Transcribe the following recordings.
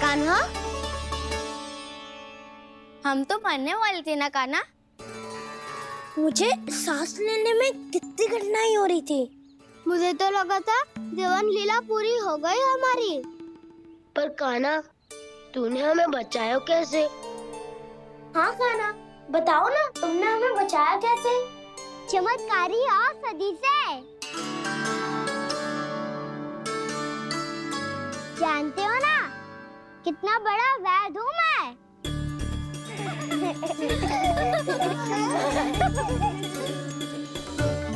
कान्हा, हम तो मरने वाले थे ना कान्हा। मुझे सांस लेने में कितनी कठिनाई हो रही थी। मुझे तो लगा था जीवन लीला पूरी हो गई हमारी। पर कान्हा, तूने हमें बचाया कैसे? हाँ कान्हा, बताओ ना, तुमने हमें बचाया कैसे? चमत्कारी और सदी से। जानते हो ना कितना बड़ा वैद हूँ मैं।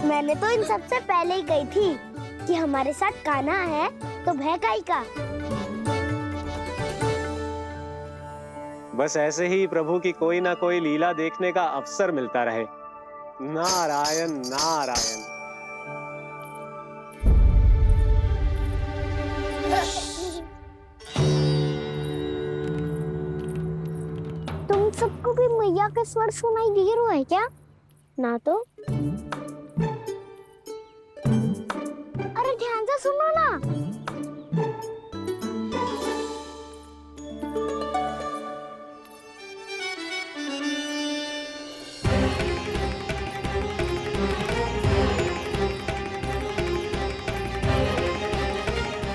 मैंने तो इन सबसे पहले ही कही थी कि हमारे साथ कान्हा है तो भय काहे का। बस ऐसे ही प्रभु की कोई ना कोई लीला देखने का अवसर मिलता रहे। नारायण नारायण। तुम सबको भी मैया के स्वर सुनाई दे रहे हैं क्या? ना तो। अरे ध्यान से सुनो ना।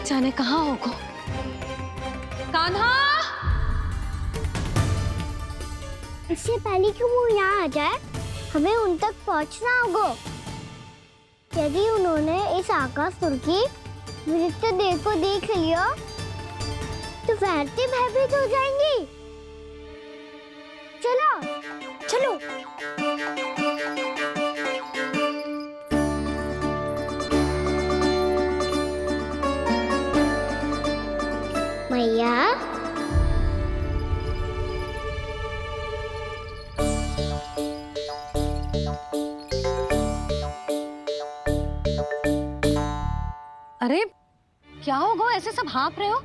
जाने कहाँ होगो। कान्हा, इससे पहले कि वो यहाँ आ जाए, हमें उन तक पहुँचना होगा। यदि उन्होंने इस आकाशुर की विचित्र देह को देख लिया, तो वैरती भयभीत हो जाएंगी। चलो, चलो। मैया, अरे क्या होगा, ऐसे सब हाँफ रहे हो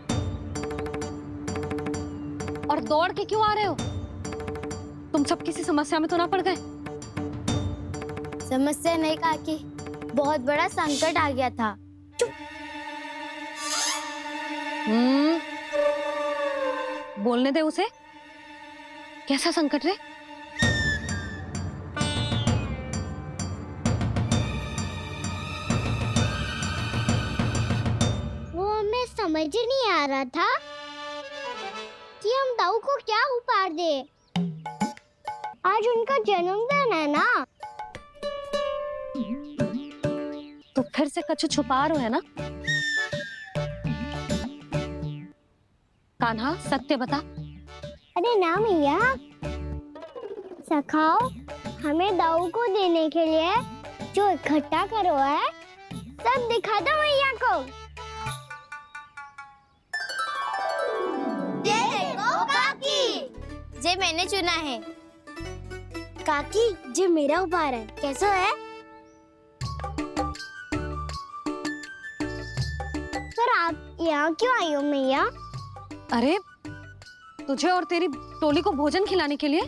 और दौड़ के क्यों आ रहे हो? तुम सब किसी समस्या में तो ना पड़ गए? समस्या नहीं काकी, बहुत बड़ा संकट आ गया था। बोलने दे उसे। कैसा संकट रे? वो हमें समझ ही नहीं आ रहा था कि हम दाऊ को क्या उपहार दे। आज उनका जन्मदिन है ना। तो फिर से कछु छुपा रहे हो है ना? कान्हा, सत्य बता। अरे ना मैया, सखाओ, हमें दाऊ को देने के लिए जो इकट्ठा करो है, सब दिखा दो मैया को। ये देखो काकी, जे मैंने चुना है। काकी, जो मेरा उपहार है, कैसा है? पर आप यहाँ क्यों आई हो मैया? अरे तुझे और तेरी टोली को भोजन खिलाने के लिए।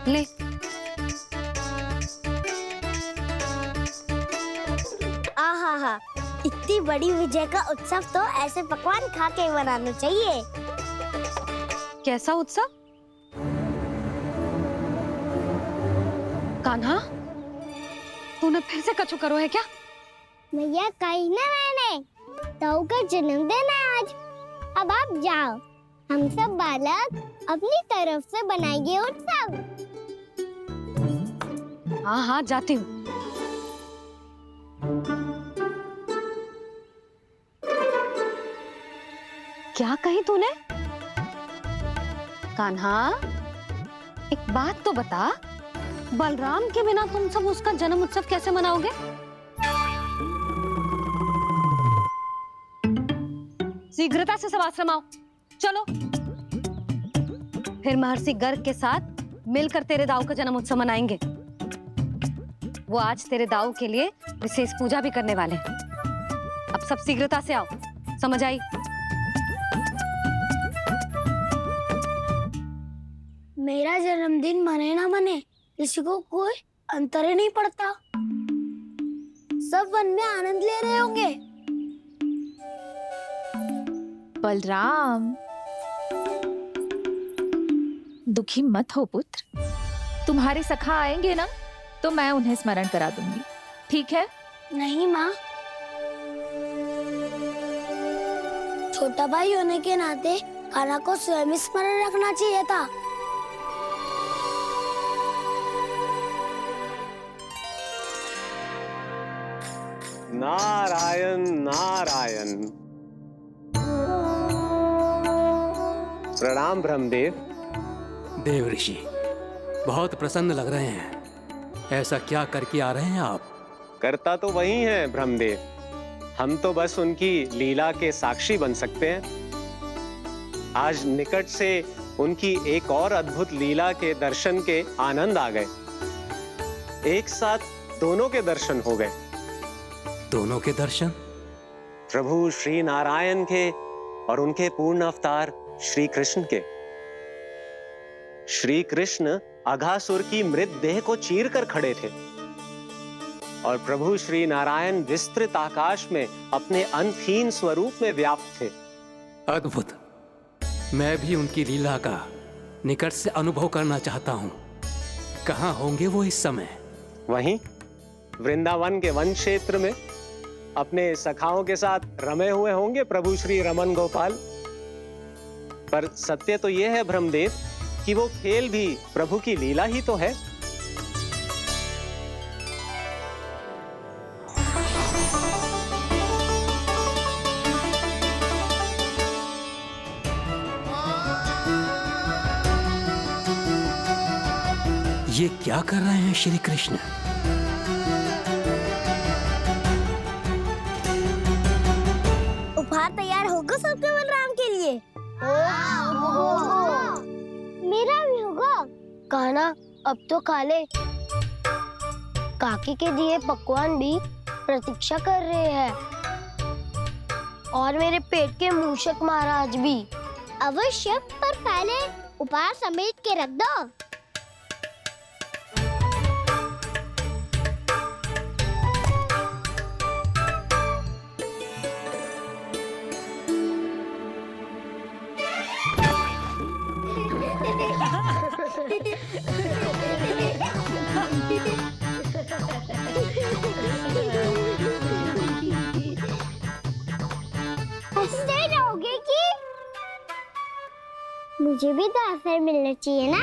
ले। आहा, इतनी बड़ी विजय का उत्सव तो ऐसे पकवान खा के मनाना चाहिए। कैसा उत्सव? कान्हा, तूने फिर से कछु करो है क्या? मैया, कही ना मैंने, दाऊ का जन्मदिन है आज। अब आप जाओ, हम सब बालक अपनी तरफ से बनाएंगे उत्सव। हाँ हाँ, जाती हूँ। क्या कही तूने? कान्हा, एक बात तो बता, बलराम के बिना तुम सब उसका जन्म उत्सव कैसे मनाओगे? शीघ्रता से सब आश्रम आओ, चलो। फिर महर्षि गर्ग के साथ मिलकर तेरे दाऊ का जन्म उत्सव मनाएंगे। वो आज तेरे दाऊ के लिए विशेष पूजा भी करने वाले हैं। अब सब शीघ्रता से आओ, समझ आई? मेरा जन्मदिन मने ना मने, किसी को कोई अंतर ही नहीं पड़ता। सब वन में आनंद ले रहे होंगे। बलराम, दुखी मत हो पुत्र। तुम्हारे सखा आएंगे ना तो मैं उन्हें स्मरण करा दूंगी, ठीक है? नहीं माँ, छोटा भाई होने के नाते कान्हा को स्वयं स्मरण रखना चाहिए था। नारायण नारायण। प्रणाम ब्रह्मदेव। देव ऋषि, बहुत प्रसन्न लग रहे हैं। ऐसा क्या करके आ रहे हैं आप? करता तो वही है ब्रह्मदेव, हम तो बस उनकी लीला के साक्षी बन सकते हैं। आज निकट से उनकी एक और अद्भुत लीला के दर्शन के आनंद आ गए। एक साथ दोनों के दर्शन हो गए। दोनों के दर्शन? प्रभु श्री नारायण के और उनके पूर्ण अवतार श्री कृष्ण के। श्री कृष्ण अघासुर की मृत देह को चीर कर खड़े थे और प्रभु श्री नारायण विस्तृत आकाश में अपने अंतहीन स्वरूप में व्याप्त थे। अद्भुत। मैं भी उनकी लीला का निकट से अनुभव करना चाहता हूँ। कहाँ होंगे वो इस समय? वहीं वृंदावन के वन क्षेत्र में अपने सखाओं के साथ रमे हुए होंगे प्रभु श्री रमन गोपाल। पर सत्य तो यह है ब्रह्मदेव कि वो खेल भी प्रभु की लीला ही तो है। ये क्या कर रहे हैं श्री कृष्ण? उपहार तैयार होगा सबके बलराम के लिए। मेरा भी होगा। कान्हा अब तो खा ले। काकी के दिए पकवान भी प्रतीक्षा कर रहे हैं और मेरे पेट के मूषक महाराज भी। अवश्य, पर पहले उपहार समेट के रख दो। हंसते रहोगे कि? मुझे भी तो अवसर मिलना चाहिए ना।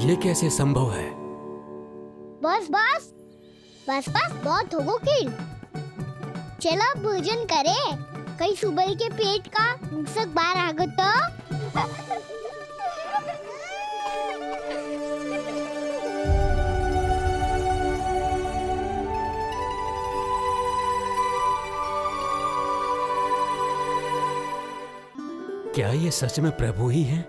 ये कैसे संभव है? बस बस बस बस, बहुत हो गई। चलो भोजन करें। कहीं सुबह के पेट का मूषक बाहर आ गया तो। क्या ये सच में प्रभु ही हैं?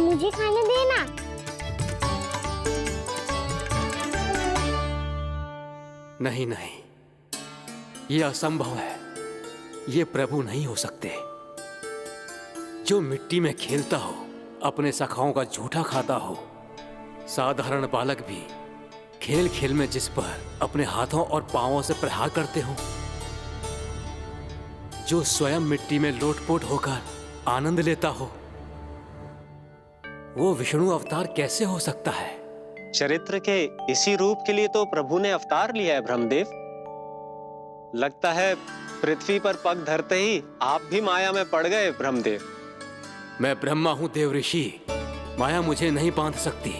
मुझे खाने देना। नहीं नहीं, ये असंभव है। ये प्रभु नहीं हो सकते। जो मिट्टी में खेलता हो, अपने सखाओं का झूठा खाता हो, साधारण बालक भी खेल खेल में जिस पर अपने हाथों और पांवों से प्रहार करते हो, जो स्वयं मिट्टी में लोटपोट होकर आनंद लेता हो, वो विष्णु अवतार कैसे हो सकता है? चरित्र के इसी रूप के लिए तो प्रभु ने अवतार लिया है ब्रह्मदेव। लगता है पृथ्वी पर पग धरते ही आप भी माया में पड़ गए ब्रह्मदेव। मैं ब्रह्मा हूं देव ऋषि, माया मुझे नहीं बांध सकती।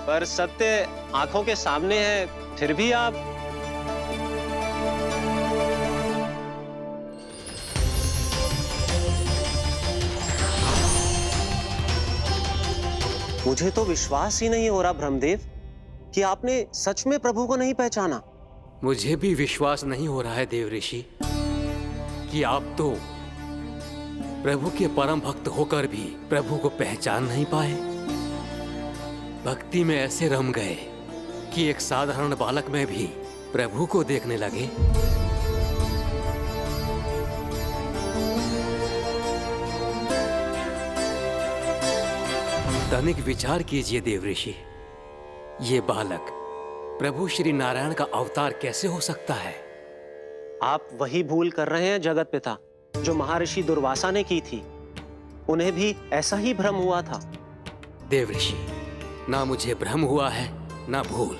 पर सत्य आंखों के सामने है, फिर भी आप। मुझे तो विश्वास ही नहीं हो रहा ब्रह्मदेव कि आपने सच में प्रभु को नहीं पहचाना। मुझे भी विश्वास नहीं हो रहा है देवऋषि कि आप तो प्रभु के परम भक्त होकर भी प्रभु को पहचान नहीं पाए। भक्ति में ऐसे रम गए कि एक साधारण बालक में भी प्रभु को देखने लगे। तनिक विचार कीजिए देवऋषि, ये बालक प्रभु श्री नारायण का अवतार कैसे हो सकता है? आप वही भूल कर रहे हैं जगत पिता जो महर्षि दुर्वासा ने की थी। उन्हें भी ऐसा ही भ्रम हुआ था। देवऋषि, ना मुझे भ्रम हुआ है ना भूल।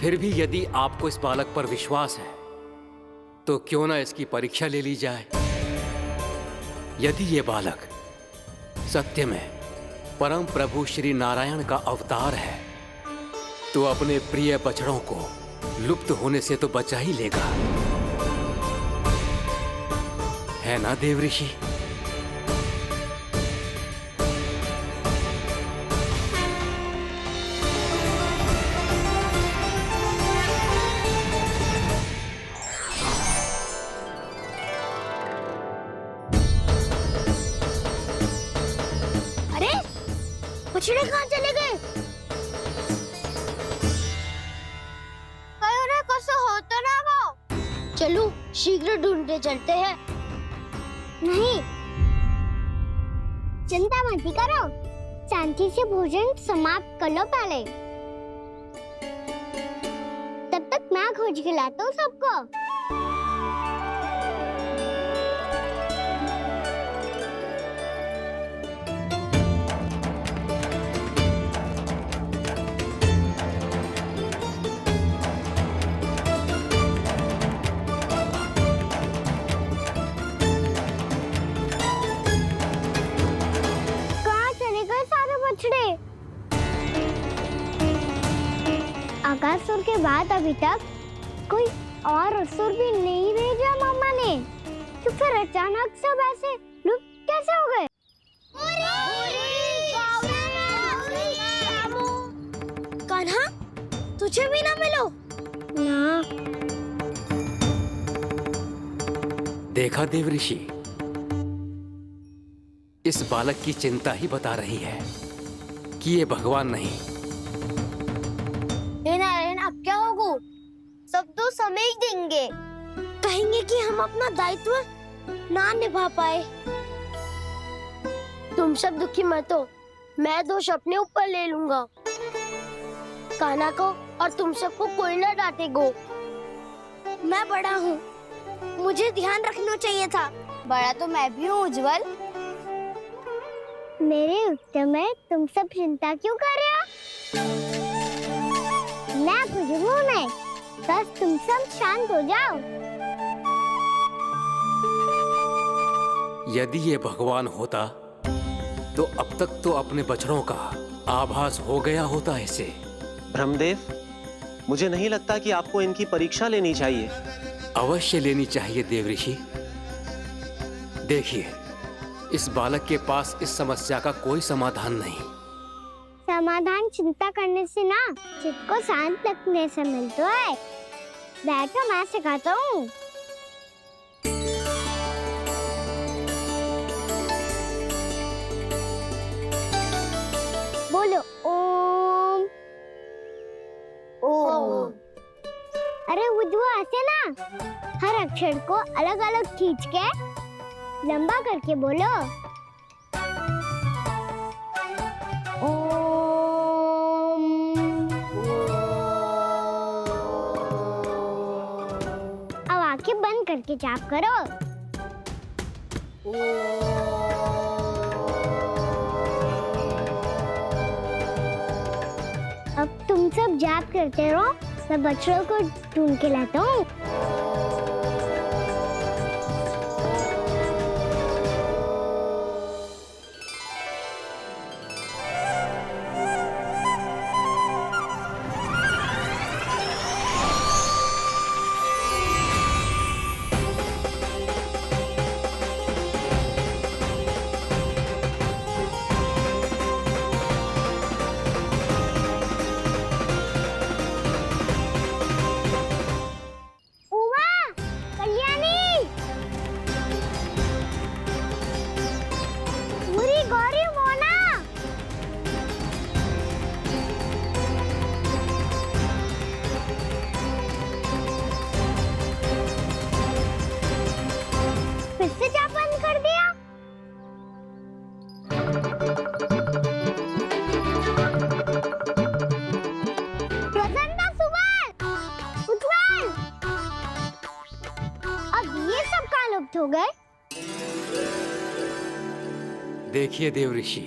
फिर भी यदि आपको इस बालक पर विश्वास है तो क्यों ना इसकी परीक्षा ले ली जाए। यदि ये बालक सत्य में परम प्रभु श्री नारायण का अवतार है तो अपने प्रिय बछड़ों को लुप्त होने से तो बचा ही लेगा, है ना देवऋषि? अरे बछड़े कहाँ चले गए? हो तो ना वो। चलो शीघ्र ढूंढने चलते हैं। नहीं, चिंता मत करो, शांति से भोजन समाप्त कर लो पहले। तब तक मैं खोज के लाता हूँ सबको। आकासुर के बाद अभी तक कोई और असुर भी नहीं भेजा मम्मा ने, तो फिर अचानक सब ऐसे लुप्त कैसे हो गए? कान्हा, तुझे भी ना मिलो ना। देखा देवऋषि, इस बालक की चिंता ही बता रही है कि ये भगवान नहीं। नारायण, अब क्या होगा? सब तो समझ देंगे, कहेंगे कि हम अपना दायित्व ना निभा पाए। तुम सब दुखी मत हो, मैं दोष अपने ऊपर ले लूंगा। कान्हा को और तुम सबको कोई ना डांटेगो। मैं बड़ा हूँ, मुझे ध्यान रखना चाहिए था। बड़ा तो मैं भी हूँ उज्जवल। मेरे उत्तर में तुम सब चिंता क्यों कर रहे हो? मैं बुजुर्ग हूँ नहीं, बस तुम सब शांत हो जाओ। यदि ये भगवान होता तो अब तक तो अपने बछड़ों का आभास हो गया होता इसे। ब्रह्मदेव, मुझे नहीं लगता कि आपको इनकी परीक्षा लेनी चाहिए। अवश्य लेनी चाहिए देवऋषि। देखिए, इस बालक के पास इस समस्या का कोई समाधान नहीं। समाधान चिंता करने से ना, चित्त को शांत रखने से मिलता है। बैठो, मैं सिखाता हूँ। बोलो ओम। ओम। अरे उज्जवा, ऐसे ना हर अक्षर को अलग अलग खींच के लंबा करके बोलो। अब आंखें बंद करके जाप करो। अब तुम सब जाप करते रहो, मैं बच्चों को ढूंढ के लाता हूँ। हो गए? देखिए देव ऋषि,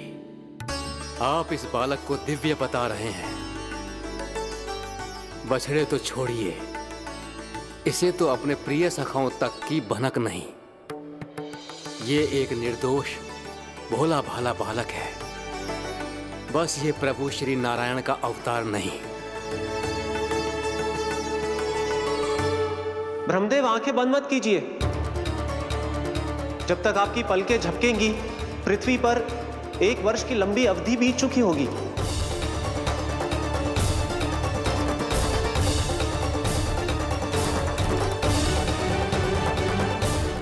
आप इस बालक को दिव्य बता रहे हैं। बछड़े तो छोड़िए, इसे तो अपने प्रिय सखाओं तक की भनक नहीं। ये एक निर्दोष भोला भाला बालक है, बस ये प्रभु श्री नारायण का अवतार नहीं। ब्रह्मदेव, आंखें बंद मत कीजिए। जब तक आपकी पलकें झपकेंगी, पृथ्वी पर 1 वर्ष की लंबी अवधि बीत चुकी होगी।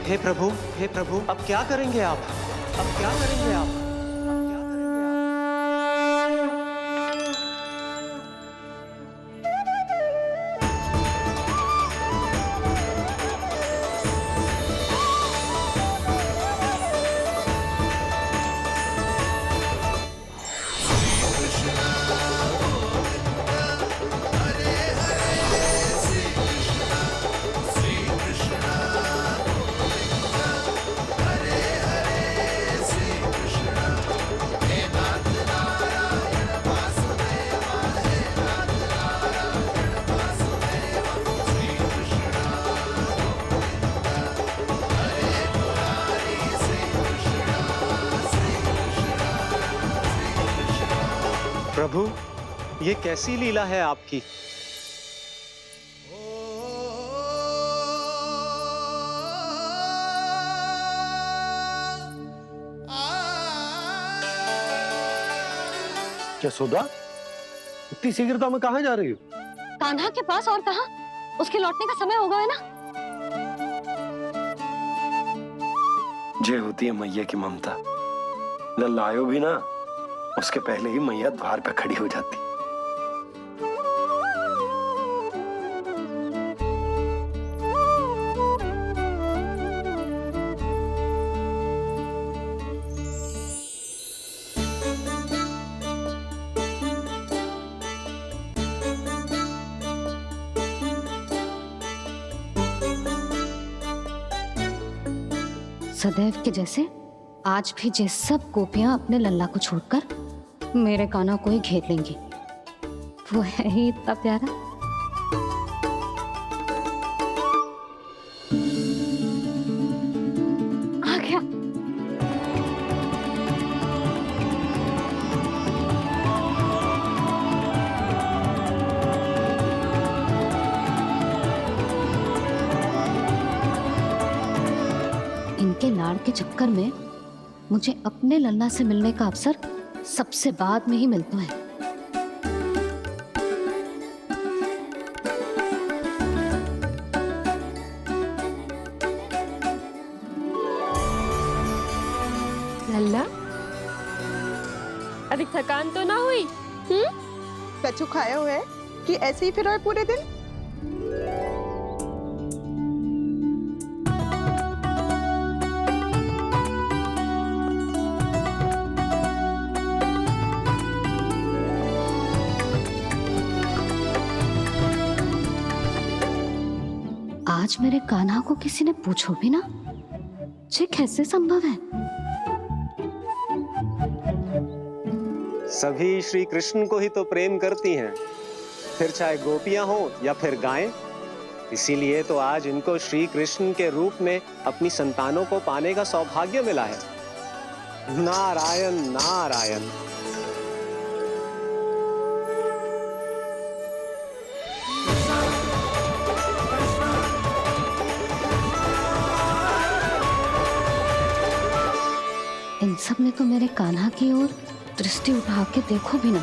हे प्रभु, अब क्या करेंगे आप? अब क्या करेंगे आप? प्रभु, ये कैसी लीला है आपकी? यशोदा, इतनी शीघ्रता में कहाँ जा रही हो? कान्हा के पास, और कहाँ? उसके लौटने का समय हो गया है ना। जय होती है मैया की ममता। लल्लायो भी ना, उसके पहले ही मैया द्वार पे खड़ी हो जाती। सदैव के जैसे आज भी ये सब गोपियां अपने लल्ला को छोड़कर मेरे कान्हा को ही घेर लेंगी। वो है ही इतना प्यारा। आ गया। इनके लाड़ के चक्कर में मुझे अपने लल्ला से मिलने का अवसर सबसे बाद में ही मिलता है। लल्ला, अधिक थकान तो ना हुई? कछु खाया हुआ है कि ऐसे ही फिर पूरे दिन? आज मेरे कान्हा को किसी ने पूछो भी ना, ये कैसे संभव है? सभी श्री कृष्ण को ही तो प्रेम करती हैं, फिर चाहे गोपियां हो या फिर गायें। इसीलिए तो आज इनको श्री कृष्ण के रूप में अपनी संतानों को पाने का सौभाग्य मिला है। नारायण नारायण। इन सब ने तो मेरे कान्हा की ओर दृष्टि उठा के देखो भी ना।